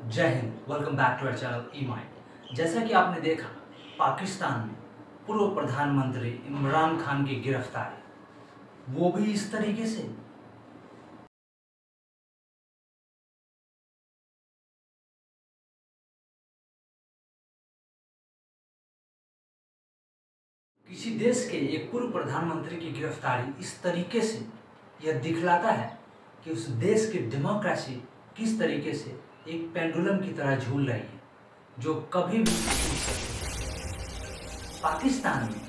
जय हिंद। Welcome back to our channel E mind. जैसा कि आपने देखा, पाकिस्तान में पूर्व प्रधानमंत्री इमरान खान की गिरफ्तारी, वो भी इस तरीके से। किसी देश के एक पूर्व प्रधानमंत्री की गिरफ्तारी इस तरीके से यह दिखलाता है कि उस देश की डेमोक्रेसी किस तरीके से एक पेंडुलम की तरह झूल रही है, जो कभी भी पाकिस्तान में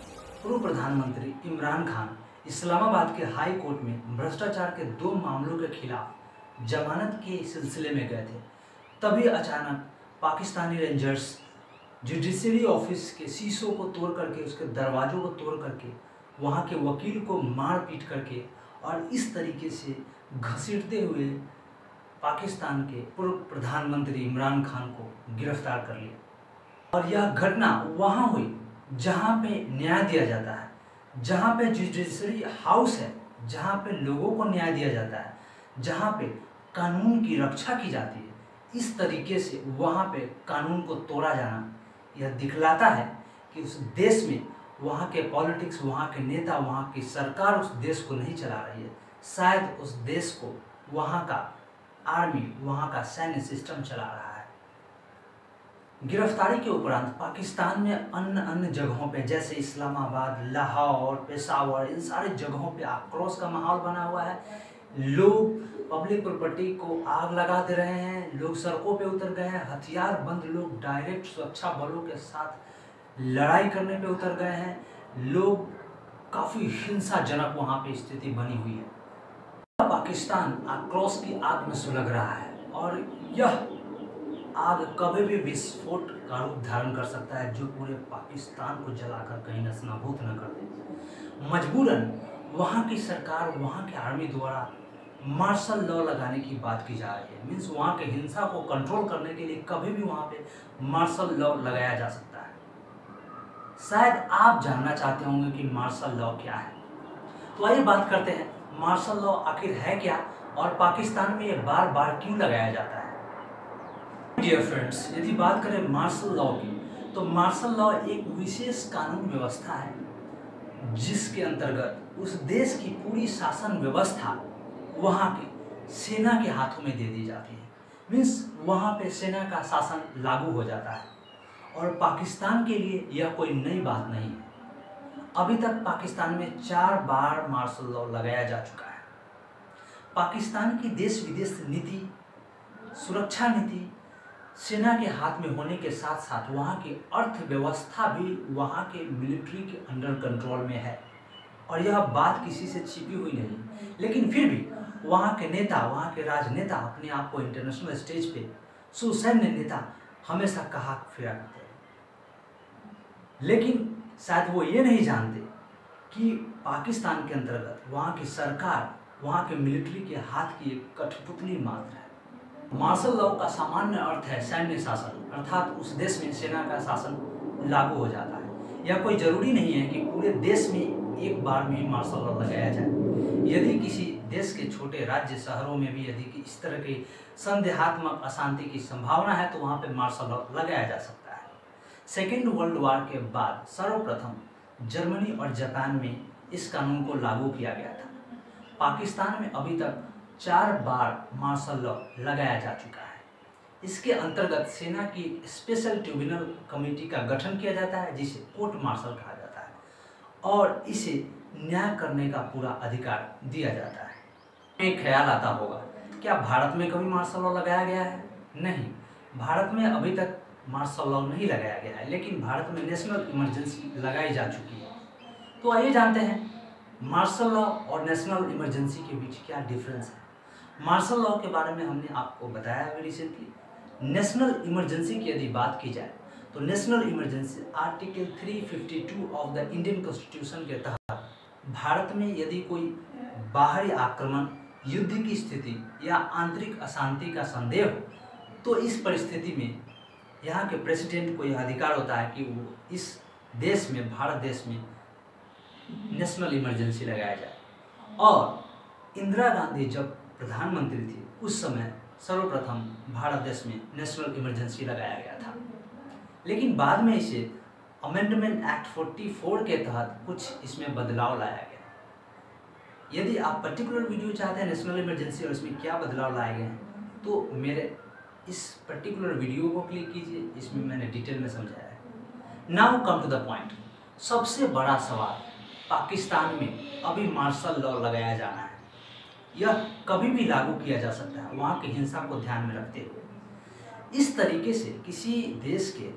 पूर्व प्रधानमंत्री इमरान खान इस्लामाबाद के हाई कोर्ट में भ्रष्टाचार के 2 मामलों के खिलाफ जमानत के सिलसिले में गए थे। तभी अचानक पाकिस्तानी रेंजर्स जुडिशरी ऑफिस के शीशों को तोड़ करके, उसके दरवाज़ों को तोड़ करके, वहाँ के वकील को मार पीट करके और इस तरीके से घसीटते हुए पाकिस्तान के पूर्व प्रधानमंत्री इमरान खान को गिरफ्तार कर लिया। और यह घटना वहाँ हुई जहाँ पे न्याय दिया जाता है, जहाँ पे जुडिशरी हाउस है, जहाँ पे लोगों को न्याय दिया जाता है, जहाँ पे कानून की रक्षा की जाती है। इस तरीके से वहाँ पे कानून को तोड़ा जाना यह दिखलाता है कि उस देश में वहाँ के पॉलिटिक्स, वहाँ के नेता, वहाँ की सरकार उस देश को नहीं चला रही है। शायद उस देश को वहाँ का आर्मी, वहाँ का सैन्य सिस्टम चला रहा है। गिरफ्तारी के उपरांत पाकिस्तान में अन्य जगहों पे, जैसे इस्लामाबाद, लाहौर, पेशावर, इन सारे जगहों पे आक्रोश का माहौल बना हुआ है। लोग पब्लिक प्रॉपर्टी को आग लगा दे रहे हैं, लोग सड़कों पे उतर गए हैं, हथियारबंद लोग डायरेक्ट सुरक्षा बलों के साथ लड़ाई करने पे उतर गए हैं। लोग काफ़ी हिंसाजनक वहाँ पे स्थिति बनी हुई है। पाकिस्तान आक्रोश की आग में सुलग रहा है और यह आग कभी भी विस्फोट का रूप धारण कर सकता है, जो पूरे पाकिस्तान को जलाकर कहीं नस्तानाबूद न कर दे। मजबूरन वहाँ की सरकार, वहाँ के आर्मी द्वारा मार्शल लॉ लगाने की बात की जा रही है। मीन्स वहाँ के हिंसा को कंट्रोल करने के लिए कभी भी वहाँ पे मार्शल लॉ लगाया जा सकता है। शायद आप जानना चाहते होंगे कि मार्शल लॉ क्या है, तो आइए बात करते हैं मार्शल लॉ आखिर है क्या और पाकिस्तान में ये बार बार क्यों लगाया जाता है। डियर फ्रेंड्स, यदि बात करें मार्शल लॉ की, तो मार्शल लॉ एक विशेष कानून व्यवस्था है जिसके अंतर्गत उस देश की पूरी शासन व्यवस्था वहाँ के सेना के हाथों में दे दी जाती है। मीन्स वहाँ पे सेना का शासन लागू हो जाता है और पाकिस्तान के लिए यह कोई नई बात नहीं है। अभी तक पाकिस्तान में 4 बार मार्शल लॉ लगाया जा चुका है। पाकिस्तान की देश विदेश नीति, सुरक्षा नीति सेना के हाथ में होने के साथ साथ वहाँ की अर्थव्यवस्था भी वहाँ के मिलिट्री के अंडर कंट्रोल में है और यह बात किसी से छिपी हुई नहीं। लेकिन फिर भी वहाँ के नेता, वहाँ के राजनेता अपने आप को इंटरनेशनल स्टेज पे सुसैन्य नेता हमेशा कहा फिरा करते हैं। लेकिन शायद वो ये नहीं जानते कि पाकिस्तान के अंतर्गत वहाँ की सरकार, वहाँ के मिलिट्री के हाथ की एक कठपुतली मात्र है। मार्शल लॉ का सामान्य अर्थ है सैन्य शासन, अर्थात उस देश में सेना का शासन लागू हो जाता है। यह कोई जरूरी नहीं है कि पूरे देश में एक बार में मार्शल लॉ लगाया जाए। यदि किसी देश के छोटे राज्य शहरों में भी यदि इस तरह की संदेहात्मक अशांति की संभावना है तो वहाँ पे मार्शल लॉ लगाया जा सकता है। सेकेंड वर्ल्ड वॉर के बाद सर्वप्रथम जर्मनी और जापान में इस कानून को लागू किया गया था। पाकिस्तान में अभी तक 4 बार मार्शल लॉ लगाया जा चुका है। इसके अंतर्गत सेना की स्पेशल ट्रिब्यूनल कमेटी का गठन किया जाता है, जिसे कोर्ट मार्शल कहा जाता है और इसे न्याय करने का पूरा अधिकार दिया जाता है। एक ख्याल आता होगा, क्या भारत में कभी मार्शल लॉ लगाया गया है? नहीं, भारत में अभी तक मार्शल लॉ नहीं लगाया गया है, लेकिन भारत में नेशनल इमरजेंसी लगाई जा चुकी है। तो आइए जानते हैं मार्शल लॉ और नेशनल इमरजेंसी के बीच क्या डिफरेंस है। मार्शल लॉ के बारे में हमने आपको बताया अभी रिसेंटली। नेशनल इमरजेंसी की यदि बात की जाए तो national emergency article 352 of the Indian constitution के तहत भारत में यदि कोई बाहरी आक्रमण, युद्ध की स्थिति या आंतरिक अशांति का संदेह हो, तो इस परिस्थिति में यहाँ के प्रेसिडेंट को यह अधिकार होता है कि वो इस देश में, भारत देश में नेशनल इमरजेंसी लगाया जाए। और इंदिरा गांधी जब प्रधानमंत्री थी उस समय सर्वप्रथम भारत देश में नेशनल इमरजेंसी लगाया गया था, लेकिन बाद में इसे अमेंडमेंट एक्ट 44 के तहत कुछ इसमें बदलाव लाया गया। यदि आप पर्टिकुलर वीडियो चाहते हैं नेशनल इमरजेंसी और इसमें क्या बदलाव लाए गए हैं, तो मेरे इस पर्टिकुलर वीडियो को क्लिक कीजिए, इसमें मैंने डिटेल में समझाया है। Now come to the point. सबसे बड़ा सवाल, पाकिस्तान में अभी मार्शल लॉ लगाया जाना है, यह कभी भी लागू किया जा सकता है वहाँ की हिंसा को ध्यान में रखते हुए। इस तरीके से किसी देश के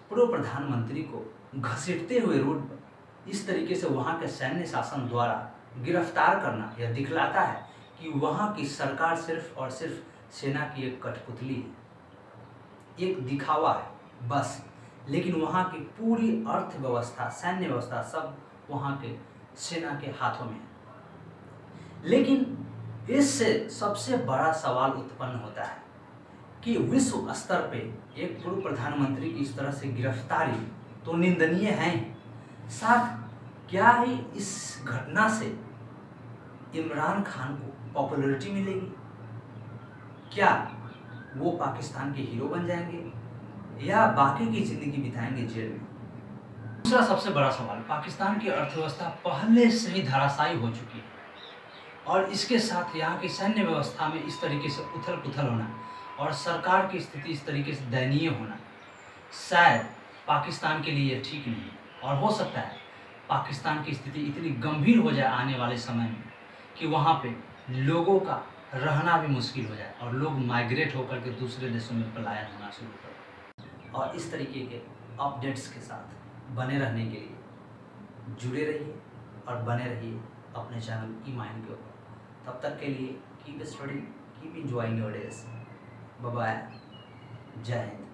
पूर्व प्रधानमंत्री को घसीटते हुए रोड पर इस तरीके से वहाँ के सैन्य शासन द्वारा गिरफ्तार करना, यह दिखलाता है कि वहाँ की सरकार सिर्फ और सिर्फ सेना की एक कठपुतली है, एक दिखावा है बस। लेकिन वहाँ की पूरी अर्थव्यवस्था, सैन्य व्यवस्था सब वहाँ के सेना के हाथों में है। लेकिन इससे सबसे बड़ा सवाल उत्पन्न होता है कि विश्व स्तर पे एक पूर्व प्रधानमंत्री की इस तरह से गिरफ्तारी तो निंदनीय है, साथ क्या ही इस घटना से इमरान खान को पॉपुलैरिटी मिलेगी? क्या वो पाकिस्तान के हीरो बन जाएंगे या बाकी की जिंदगी बिताएंगे जेल में? दूसरा सबसे बड़ा सवाल, पाकिस्तान की अर्थव्यवस्था पहले से ही धराशायी हो चुकी है और इसके साथ यहाँ की सैन्य व्यवस्था में इस तरीके से उथल पुथल होना और सरकार की स्थिति इस तरीके से दयनीय होना शायद पाकिस्तान के लिए ठीक नहीं है। और हो सकता है पाकिस्तान की स्थिति इतनी गंभीर हो जाए आने वाले समय में कि वहाँ पे लोगों का रहना भी मुश्किल हो जाए और लोग माइग्रेट होकर के दूसरे देशों में पलायन होना शुरू करें। और इस तरीके के अपडेट्स के साथ बने रहने के लिए जुड़े रहिए और बने रहिए अपने चैनल ई-माइन के ऊपर। तब तक के लिए keep studying, keep enjoying your days. Bye bye, जय हिंद।